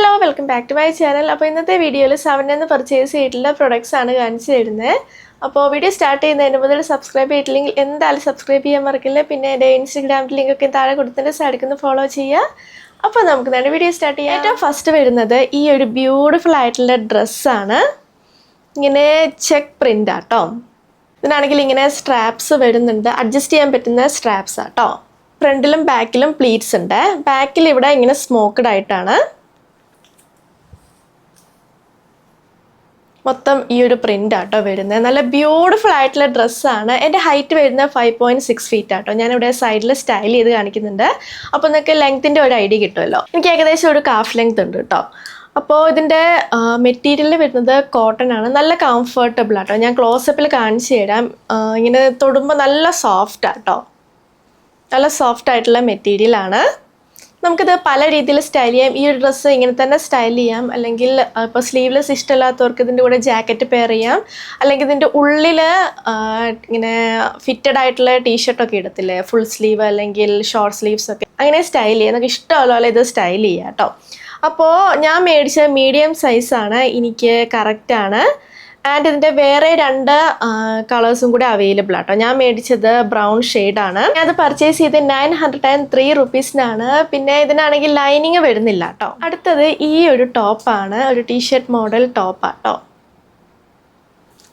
Hello, welcome back to my channel. അപ്പോൾ ഇന്നത്തെ വീഡിയോയിൽ 7 എന്ന് പർച്ചേസ് ചെയ്തിട്ടുള്ള പ്രൊഡക്ട്സ് ആണ് കാണിച്ചു തരുന്നത്. അപ്പോൾ വീഡിയോ സ്റ്റാർട്ട് ചെയ്യുന്നതിന് മുതൽ സബ്സ്ക്രൈബ് ചെയ്തിട്ടില്ലെങ്കിൽ എന്തായാലും സബ്സ്ക്രൈബ് ചെയ്യാൻ മറക്കില്ല. പിന്നെ എൻ്റെ ഇൻസ്റ്റാഗ്രാം ലിങ്ക് ഒക്കെ താഴെ കൊടുത്തിട്ട് സൈഡിൽ ഫോളോ ചെയ്യുക. അപ്പോൾ നമുക്ക് തന്നെ വീഡിയോ സ്റ്റാർട്ട് ചെയ്യാം. ഏറ്റവും ഫസ്റ്റ് വരുന്നത് ഈ ഒരു ബ്യൂട്ടിഫുൾ ആയിട്ടുള്ള ഡ്രസ്സാണ്. ഇങ്ങനെ ചെക്ക് പ്രിൻ്റ് ആട്ടോ. ഇതിനാണെങ്കിൽ ഇങ്ങനെ സ്ട്രാപ്സ് വരുന്നുണ്ട്, അഡ്ജസ്റ്റ് ചെയ്യാൻ പറ്റുന്ന സ്ട്രാപ്സ് ആട്ടോ. ഫ്രണ്ടിലും ബാക്കിലും പ്ലീറ്റ്സ് ഉണ്ട്. ബാക്കിൽ ഇവിടെ ഇങ്ങനെ സ്മോക്ക്ഡ് ആയിട്ടാണ് മൊത്തം ഈ ഒരു പ്രിൻ്റ് ആട്ടോ വരുന്നത്. നല്ല ബ്യൂട്ടിഫുൾ ആയിട്ടുള്ള ഡ്രസ്സാണ്. എൻ്റെ ഹൈറ്റ് വരുന്നത് 5.6 ഫീറ്റ് ആട്ടോ. ഞാനിവിടെ സൈഡിൽ സ്റ്റൈൽ ചെയ്ത് കാണിക്കുന്നുണ്ട്. അപ്പോൾ നിങ്ങൾക്ക് ലെങ്ത്തിൻ്റെ ഒരു ഐഡിയ കിട്ടുമല്ലോ. എനിക്ക് ഏകദേശം ഒരു കാഫ് ലെങ്ത് ഉണ്ട് കേട്ടോ. അപ്പോൾ ഇതിൻ്റെ മെറ്റീരിയൽ വരുന്നത് കോട്ടൺ ആണ്. നല്ല കംഫർട്ടബിൾ ആട്ടോ. ഞാൻ ക്ലോസപ്പിൽ കാണിച്ചു തരാം. ഇങ്ങനെ തൊടുമ്പോൾ നല്ല സോഫ്റ്റ് ആട്ടോ. നല്ല സോഫ്റ്റ് ആയിട്ടുള്ള മെറ്റീരിയലാണ്. നമുക്കിത് പല രീതിയിൽ സ്റ്റൈൽ ചെയ്യാം. ഈ ഒരു ഡ്രസ്സ് ഇങ്ങനെ തന്നെ സ്റ്റൈൽ ചെയ്യാം, അല്ലെങ്കിൽ ഇപ്പോൾ സ്ലീവ്ലെസ് ഇഷ്ടമില്ലാത്തവർക്ക് ഇതിൻ്റെ കൂടെ ജാക്കറ്റ് പെയർ ചെയ്യാം, അല്ലെങ്കിൽ ഇതിൻ്റെ ഉള്ളിൽ ഇങ്ങനെ ഫിറ്റഡ് ആയിട്ടുള്ള ടീഷർട്ടൊക്കെ ഇടത്തില്ലേ, ഫുൾ സ്ലീവ് അല്ലെങ്കിൽ ഷോർട്ട് സ്ലീവ്സ് ഒക്കെ, അങ്ങനെ സ്റ്റൈൽ ചെയ്യാം. നമുക്ക് ഇഷ്ടമുള്ള പോലെ ഇത് സ്റ്റൈൽ ചെയ്യാം കേട്ടോ. അപ്പോൾ ഞാൻ മേടിച്ച മീഡിയം സൈസാണ്, എനിക്ക് കറക്റ്റാണ്. ആൻഡ് ഇതിൻ്റെ വേറെ 2 കളേഴ്സും കൂടെ അവൈലബിൾ ആട്ടോ. ഞാൻ മേടിച്ചത് ബ്രൗൺ ഷെയ്ഡാണ്. ഞാനത് പർച്ചേസ് ചെയ്ത് 903 റുപ്പീസിനാണ്. പിന്നെ ഇതിനാണെങ്കിൽ ലൈനിങ് വരുന്നില്ല കേട്ടോ. അടുത്തത് ഈ ഒരു ടോപ്പാണ്, ഒരു ടീഷർട്ട് മോഡൽ ടോപ്പാട്ടോ.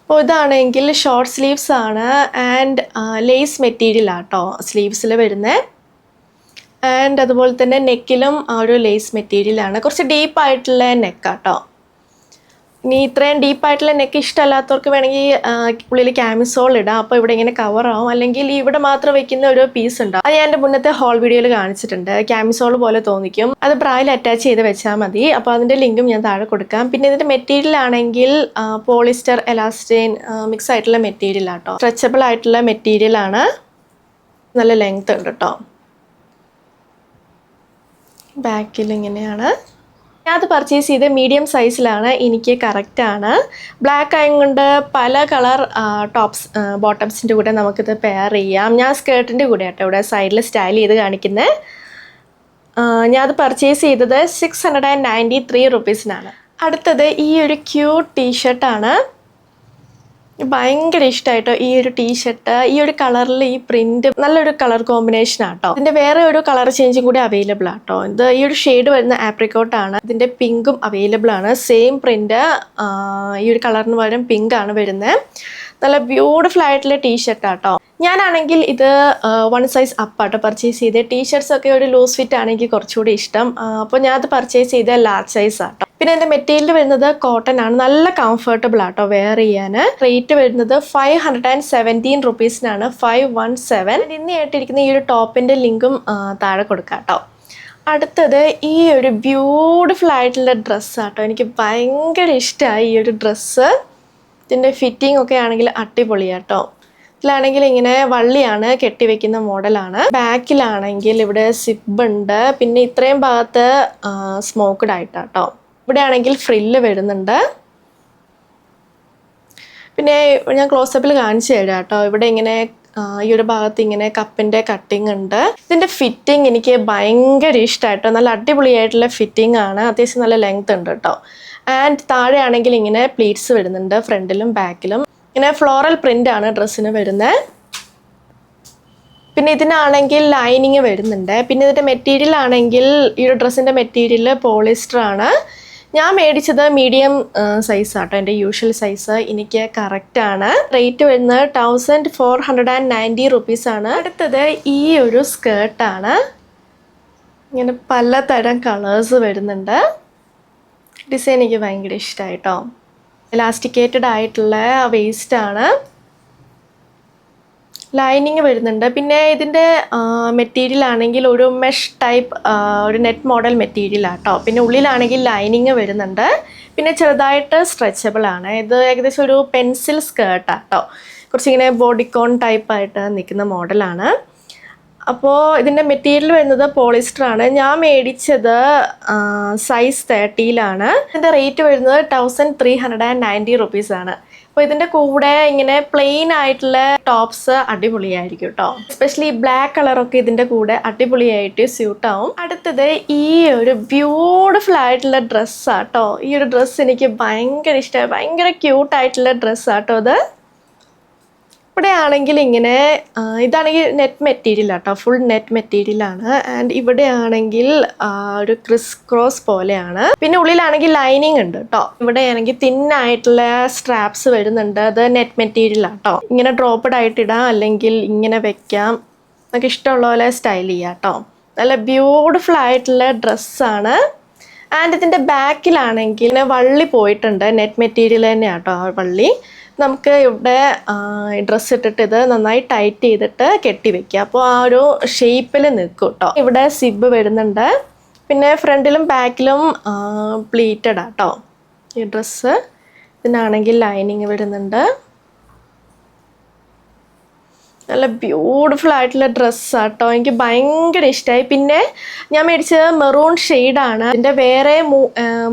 അപ്പോൾ ഇതാണെങ്കിൽ ഷോർട്ട് സ്ലീവ്സ് ആണ് ആൻഡ് ലേസ് മെറ്റീരിയൽ ആട്ടോ സ്ലീവ്സിൽ വരുന്നത്. ആൻഡ് അതുപോലെ തന്നെ നെക്കിലും ഒരു ലേസ് മെറ്റീരിയലാണ്. കുറച്ച് ഡീപ്പായിട്ടുള്ള നെക്കാട്ടോ. ഇനി ഇത്രയും ഡീപ്പായിട്ടുള്ള നെക്ക് ഇഷ്ടമല്ലാത്തവർക്ക് വേണമെങ്കിൽ ഉള്ളിൽ ക്യാമിസോൾ ഇടാം. അപ്പോൾ ഇവിടെ ഇങ്ങനെ കവറാവും. അല്ലെങ്കിൽ ഇവിടെ മാത്രം വെക്കുന്ന ഒരു പീസ് ഉണ്ടാവും. അത് ഞാൻ എൻ്റെ മുന്നത്തെ ഹോൾ വീഡിയോയിൽ കാണിച്ചിട്ടുണ്ട്. ക്യാമിസോൾ പോലെ തോന്നിക്കും. അത് ബ്രായിൽ അറ്റാച്ച് ചെയ്ത് വെച്ചാൽ മതി. അപ്പോൾ അതിൻ്റെ ലിങ്കും ഞാൻ താഴെ കൊടുക്കാം. പിന്നെ ഇതിൻ്റെ മെറ്റീരിയൽ ആണെങ്കിൽ പോളിസ്റ്റർ എലാസ്റ്റൈൻ മിക്സ് ആയിട്ടുള്ള മെറ്റീരിയൽ ആട്ടോ. സ്ട്രെച്ചബിൾ ആയിട്ടുള്ള മെറ്റീരിയലാണ്. നല്ല ലെങ്ത് ഉണ്ട് കേട്ടോ. ബാക്കിൽ ഇങ്ങനെയാണ്. ഞാനത് പർച്ചേസ് ചെയ്ത് മീഡിയം സൈസിലാണ്, എനിക്ക് കറക്റ്റാണ്. ബ്ലാക്ക് ആയതുകൊണ്ട് പല കളർ ബോട്ടംസിൻ്റെ കൂടെ നമുക്കിത് പെയർ ചെയ്യാം. ഞാൻ സ്കേർട്ടിൻ്റെ കൂടെ ആട്ടോ ഇവിടെ സൈഡിൽ സ്റ്റൈൽ ചെയ്ത് കാണിക്കുന്നത്. ഞാനത് പർച്ചേസ് ചെയ്തത് 693 റുപ്പീസിനാണ്. അടുത്തത് ഈ ഒരു ക്യൂട്ട് ടീഷർട്ടാണ്. ഭയങ്കര ഇഷ്ടമായിട്ടോ ഈ ഒരു ടീഷർട്ട്. ഈ ഒരു കളറിൽ ഈ പ്രിന്റ് നല്ലൊരു കളർ കോമ്പിനേഷൻ ആട്ടോ. ഇതിന്റെ വേറെ ഒരു കളർ ചേഞ്ചും കൂടി അവൈലബിൾ ആട്ടോ. ഇത് ഈ ഒരു ഷെയ്ഡ് വരുന്ന ആപ്രിക്കോട്ട് ആണ്. ഇതിന്റെ പിങ്കും അവൈലബിൾ ആണ്. സെയിം പ്രിന്റ്, ഈ ഒരു കളറിന് പകരം പിങ്ക് ആണ് വരുന്നത്. നല്ല ബ്യൂട്ടിഫുൾ ആയിട്ടുള്ള ടീഷർട്ട് ആട്ടോ. ഞാനാണെങ്കിൽ ഇത് 1 സൈസ് അപ്പാട്ടോ പർച്ചേസ് ചെയ്ത്. ടീഷർട്ട്സ് ഒക്കെ ഒരു ലൂസ് ഫിറ്റ് ആണെങ്കിൽ കുറച്ചുകൂടി ഇഷ്ടം. അപ്പോൾ ഞാനത് പർച്ചേസ് ചെയ്ത ലാർജ് സൈസ് ആട്ടോ. പിന്നെ എൻ്റെ മെറ്റീരിയൽ വരുന്നത് കോട്ടൺ ആണ്. നല്ല കംഫർട്ടബിൾ ആട്ടോ വെയർ ചെയ്യാൻ. റേറ്റ് വരുന്നത് 517 റുപ്പീസിനാണ്. 517. ഇന്ന് ആയിട്ടിരിക്കുന്ന ഈ ഒരു ടോപ്പിൻ്റെ ലിങ്കും താഴെ കൊടുക്കാം കേട്ടോ. അടുത്തത് ഈ ഒരു ബ്യൂട്ടിഫുൾ ആയിട്ടുള്ള ഡ്രസ്സാട്ടോ. എനിക്ക് ഭയങ്കര ഇഷ്ടമായി ഈ ഒരു ഡ്രസ്സ്. ഇതിൻ്റെ ഫിറ്റിംഗ് ഒക്കെ ആണെങ്കിൽ അടിപൊളിയാട്ടോ. ഇതിലാണെങ്കിൽ ഇങ്ങനെ വള്ളിയാണ് കെട്ടിവെക്കുന്ന മോഡലാണ്. ബാക്കിലാണെങ്കിൽ ഇവിടെ സിബ് ഉണ്ട്. പിന്നെ ഇത്രയും ഭാഗത്ത് സ്മോക്ക്ഡ് ആയിട്ടാട്ടോ. ഇവിടെ ആണെങ്കിൽ ഫ്രില്ല് വരുന്നുണ്ട്. പിന്നെ ഞാൻ ക്ലോസപ്പിൽ കാണിച്ചു തരാം കേട്ടോ. ഇവിടെ ഇങ്ങനെ ഈ ഒരു ഭാഗത്ത് ഇങ്ങനെ കപ്പിൻ്റെ കട്ടിങ് ഉണ്ട്. ഇതിൻ്റെ ഫിറ്റിംഗ് എനിക്ക് ഭയങ്കര ഇഷ്ടമായിട്ടോ. നല്ല അടിപൊളിയായിട്ടുള്ള ഫിറ്റിംഗ് ആണ്. അത്യാവശ്യം നല്ല ലെങ്ത് ഉണ്ട് കേട്ടോ. ആൻഡ് താഴെ ആണെങ്കിൽ ഇങ്ങനെ പ്ലീറ്റ്സ് വരുന്നുണ്ട് ഫ്രണ്ടിലും ബാക്കിലും. ഇങ്ങനെ ഫ്ലോറൽ പ്രിൻ്റ് ആണ് ഡ്രസ്സിന് വരുന്നത്. പിന്നെ ഇതിനാണെങ്കിൽ ലൈനിങ് വരുന്നുണ്ട്. പിന്നെ ഇതിൻ്റെ മെറ്റീരിയൽ ആണെങ്കിൽ ഈ ഒരു ഡ്രസ്സിൻ്റെ മെറ്റീരിയൽ പോളിസ്റ്റർ ആണ്. ഞാൻ മേടിച്ചത് മീഡിയം സൈസ് ആട്ടോ. എൻ്റെ യൂഷ്വൽ സൈസ് എനിക്ക് കറക്റ്റാണ്. റേറ്റ് വരുന്നത് 1490 റുപ്പീസാണ്. അടുത്തത് ഈ ഒരു സ്കേർട്ടാണ്. ഇങ്ങനെ പലതരം കളേഴ്സ് വരുന്നുണ്ട്. ഡിസൈൻ എനിക്ക് ഭയങ്കര ഇഷ്ടമായിട്ടോ. ഇലാസ്റ്റിക്കേറ്റഡ് ആയിട്ടുള്ള വേസ്റ്റാണ്. ലൈനിങ് വരുന്നുണ്ട്. പിന്നെ ഇതിൻ്റെ മെറ്റീരിയൽ ആണെങ്കിൽ ഒരു മെഷ് ടൈപ്പ് ഒരു നെറ്റ് മോഡൽ മെറ്റീരിയൽ ആട്ടോ. പിന്നെ ഉള്ളിലാണെങ്കിൽ ലൈനിങ് വരുന്നുണ്ട്. പിന്നെ ചെറുതായിട്ട് സ്ട്രെച്ചബിൾ ആണ്. ഇത് ഏകദേശം ഒരു പെൻസിൽ സ്കേർട്ടാട്ടോ. കുറച്ചിങ്ങനെ ബോഡിക്കോൺ ടൈപ്പായിട്ട് നിൽക്കുന്ന മോഡലാണ്. അപ്പോൾ ഇതിൻ്റെ മെറ്റീരിയൽ വരുന്നത് പോളിസ്റ്റർ ആണ്. ഞാൻ മേടിച്ചത് സൈസ് 30ലാണ്. ഇതിൻ്റെ റേറ്റ് വരുന്നത് 1390 റുപ്പീസാണ്. അപ്പോൾ ഇതിൻ്റെ കൂടെ ഇങ്ങനെ പ്ലെയിൻ ആയിട്ടുള്ള ടോപ്സ് അടിപൊളിയായിരിക്കും കേട്ടോ. എസ്പെഷ്യലി ബ്ലാക്ക് കളറൊക്കെ ഇതിൻ്റെ കൂടെ അടിപൊളിയായിട്ട് സ്യൂട്ട് ആവും. അടുത്തത് ഈ ഒരു ബ്യൂട്ടിഫുൾ ആയിട്ടുള്ള ഡ്രസ്സാട്ടോ. ഈ ഒരു ഡ്രസ്സ് എനിക്ക് ഭയങ്കര ഇഷ്ടമായി. ഭയങ്കര ക്യൂട്ടായിട്ടുള്ള ഡ്രസ്സാട്ടോ അത്. ഇവിടെ ആണെങ്കിൽ ഇങ്ങനെ ഇതാണെങ്കിൽ നെറ്റ് മെറ്റീരിയൽ ആട്ടോ, ഫുൾ നെറ്റ് മെറ്റീരിയലാണ്. ആൻഡ് ഇവിടെ ആണെങ്കിൽ ഒരു ക്രിസ് ക്രോസ് പോലെയാണ്. പിന്നെ ഉള്ളിലാണെങ്കിൽ ലൈനിങ് ഉണ്ട് കേട്ടോ. ഇവിടെ ആണെങ്കിൽ തിന്നായിട്ടുള്ള സ്ട്രാപ്സ് വരുന്നുണ്ട്. അത് നെറ്റ് മെറ്റീരിയൽ ആട്ടോ. ഇങ്ങനെ ഡ്രോപ്പഡ് ആയിട്ട് ഇടാം, അല്ലെങ്കിൽ ഇങ്ങനെ വെക്കാം. നമുക്ക് ഇഷ്ടമുള്ള പോലെ സ്റ്റൈൽ ചെയ്യാം കേട്ടോ. നല്ല ബ്യൂട്ടിഫുൾ ആയിട്ടുള്ള ഡ്രസ്സാണ്. ആൻഡ് ഇതിൻ്റെ ബാക്കിലാണെങ്കിൽ വള്ളി പോയിട്ടുണ്ട്. നെറ്റ് മെറ്റീരിയൽ തന്നെയാണ് കേട്ടോ ആ വള്ളി. നമുക്ക് ഇവിടെ ഡ്രസ്സ് ഇട്ടിട്ട് ഇത് നന്നായി ടൈറ്റ് ചെയ്തിട്ട് കെട്ടി വെക്കുക. അപ്പോൾ ആ ഒരു ഷേപ്പിൽ നിൽക്കും കേട്ടോ. ഇവിടെ സിബ് വരുന്നുണ്ട്. പിന്നെ ഫ്രണ്ടിലും ബാക്കിലും പ്ലീറ്റഡ് ആട്ടോ ഈ ഡ്രസ്സ്. ഇതിനാണെങ്കിൽ ലൈനിങ് വരുന്നുണ്ട്. നല്ല ബ്യൂട്ടിഫുൾ ആയിട്ടുള്ള ഡ്രസ്സാട്ടോ. എനിക്ക് ഭയങ്കര ഇഷ്ടമായി. പിന്നെ ഞാൻ മേടിച്ചത് മെറൂൺ ഷെയ്ഡാണ്. ഇതിൻ്റെ വേറെ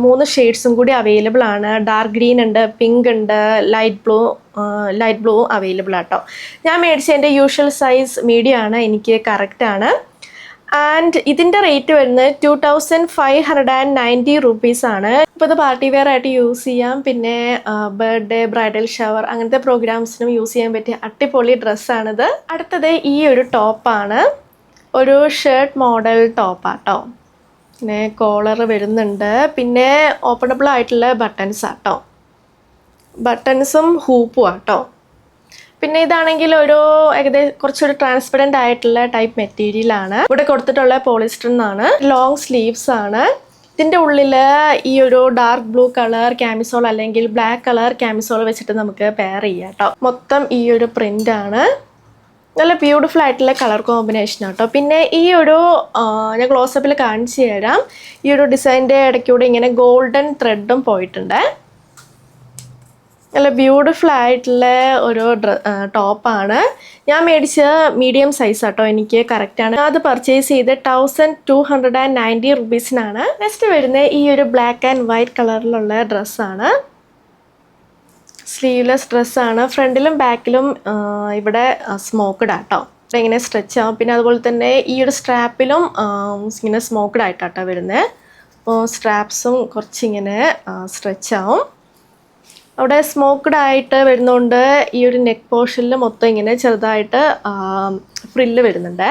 3 ഷെയ്ഡ്സും കൂടി അവൈലബിൾ ആണ്. ഡാർക്ക് ഗ്രീൻ ഉണ്ട്, പിങ്ക് ഉണ്ട്, ലൈറ്റ് ബ്ലൂ അവൈലബിൾ ആട്ടോ. ഞാൻ മേടിച്ചതിൻ്റെ യൂഷ്വൽ സൈസ് മീഡിയം ആണ്. എനിക്ക് കറക്റ്റാണ്. ആൻഡ് ഇതിൻ്റെ റേറ്റ് വരുന്നത് 2590 റുപ്പീസാണ്. ഇപ്പോൾ ഇത് പാർട്ടി വെയർ ആയിട്ട് യൂസ് ചെയ്യാം. പിന്നെ ബർത്ത്ഡേ, ബ്രൈഡൽ ഷവർ അങ്ങനത്തെ പ്രോഗ്രാംസിനും യൂസ് ചെയ്യാൻ പറ്റിയ അടിപൊളി ഡ്രസ്സാണിത്. അടുത്തത് ഈ ഒരു ടോപ്പാണ്. ഒരു ഷർട്ട് മോഡൽ ടോപ്പാട്ടോ. പിന്നെ കോളർ വരുന്നുണ്ട്. പിന്നെ ഓപ്പണബിൾ ആയിട്ടുള്ള ബട്ടൺസ് ആട്ടോ. ബട്ടൺസും ഹൂപ്പും ആട്ടോ. പിന്നെ ഇതാണെങ്കിൽ ഒരു ഏകദേശം കുറച്ചൊരു ട്രാൻസ്പെറൻറ്റ് ആയിട്ടുള്ള ടൈപ്പ് മെറ്റീരിയലാണ്. ഇവിടെ കൊടുത്തിട്ടുള്ള പോളിസ്റ്റർ എന്നാണ്. ലോങ് സ്ലീവ്സ് ആണ്. ഇതിൻ്റെ ഉള്ളിൽ ഈ ഒരു ഡാർക്ക് ബ്ലൂ കളർ ക്യാമിസോൾ അല്ലെങ്കിൽ ബ്ലാക്ക് കളർ ക്യാമിസോൾ വെച്ചിട്ട് നമുക്ക് പെയർ ചെയ്യാം കേട്ടോ. മൊത്തം ഈ ഒരു പ്രിൻ്റാണ്. നല്ല ബ്യൂട്ടിഫുൾ ആയിട്ടുള്ള കളർ കോമ്പിനേഷൻ ആട്ടോ. പിന്നെ ഈ ഒരു ഞാൻ ക്ലോസപ്പിൽ കാണിച്ചു തരാം. ഈ ഒരു ഡിസൈൻ്റെ ഇടയ്ക്കൂടെ ഇങ്ങനെ ഗോൾഡൻ ത്രെഡും പോയിട്ടുണ്ട്. നല്ല ബ്യൂട്ടിഫുൾ ആയിട്ടുള്ള ഒരു ടോപ്പാണ്. ഞാൻ മേടിച്ച മീഡിയം സൈസ് ആട്ടോ. എനിക്ക് കറക്റ്റാണ്. അത് പർച്ചേസ് ചെയ്ത് 1290 റുപ്പീസിനാണ്. നെക്സ്റ്റ് വരുന്നത് ഈ ഒരു ബ്ലാക്ക് ആൻഡ് വൈറ്റ് കളറിലുള്ള ഡ്രസ്സാണ്. സ്ലീവ്ലെസ് ഡ്രസ്സാണ്. ഫ്രണ്ടിലും ബാക്കിലും ഇവിടെ സ്മോക്ക്ഡ് ആട്ടോ. ഇങ്ങനെ സ്ട്രെച്ച് ആവും. പിന്നെ അതുപോലെ തന്നെ ഈ ഒരു സ്ട്രാപ്പിലും ഇങ്ങനെ സ്മോക്ക്ഡ് ആയിട്ടാട്ടോ വരുന്നത്. അപ്പോൾ സ്ട്രാപ്സും കുറച്ചിങ്ങനെ സ്ട്രെച്ച് ആവും. അവിടെ സ്മോക്ക്ഡ് ആയിട്ട് വരുന്നതുകൊണ്ട് ഈ ഒരു നെക്ക് പോർഷനിൽ മൊത്തം ഇങ്ങനെ ചെറുതായിട്ട് ഫ്രില്ല് വരുന്നുണ്ട്.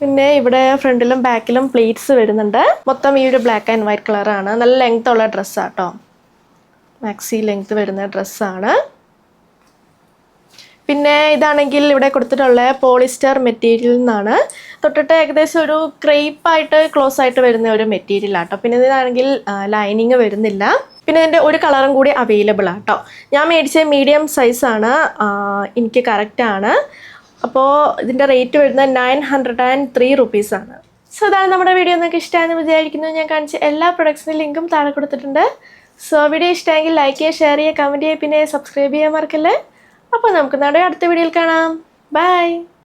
പിന്നെ ഇവിടെ ഫ്രണ്ടിലും ബാക്കിലും പ്ലീറ്റ്സ് വരുന്നുണ്ട്. മൊത്തം ഈ ഒരു ബ്ലാക്ക് ആൻഡ് വൈറ്റ് കളറാണ്. നല്ല ലെങ്ത് ഉള്ള ഡ്രസ്സാട്ടോ. മാക്സി ലെങ്ത് വരുന്ന ഡ്രസ്സാണ്. പിന്നെ ഇതാണെങ്കിൽ ഇവിടെ കൊടുത്തിട്ടുള്ള പോളിസ്റ്റർ മെറ്റീരിയൽ നിന്നാണ്. തൊട്ടിട്ട് ഏകദേശം ഒരു ക്രേപ്പായിട്ട് ക്ലോസ് ആയിട്ട് വരുന്ന ഒരു മെറ്റീരിയൽ ആട്ടോ. പിന്നെ ഇതാണെങ്കിൽ ലൈനിങ് വരുന്നില്ല. പിന്നെ ഇതിൻ്റെ ഒരു കളറും കൂടി അവൈലബിൾ ആട്ടോ. ഞാൻ മേടിച്ച മീഡിയം സൈസാണ്. എനിക്ക് കറക്റ്റാണ്. അപ്പോൾ ഇതിൻ്റെ റേറ്റ് വരുന്നത് 903 റുപ്പീസാണ്. സോ അതാണ് നമ്മുടെ വീഡിയോ. നിങ്ങൾക്ക് ഇഷ്ടമായെന്ന് വിചാരിക്കുന്നു. ഞാൻ കാണിച്ച എല്ലാ പ്രൊഡക്ട്സിൻ്റെ ലിങ്കും താഴെ കൊടുത്തിട്ടുണ്ട്. സോ വീഡിയോ ഇഷ്ടമെങ്കിൽ ലൈക്ക് ചെയ്യുക, ഷെയർ ചെയ്യുക, കമൻറ്റ് ചെയ്യുക, പിന്നെ സബ്സ്ക്രൈബ് ചെയ്യാൻ മറക്കല്ലേ. അപ്പോൾ നമുക്ക് നാളെ അടുത്ത വീഡിയോയിൽ കാണാം. ബൈ.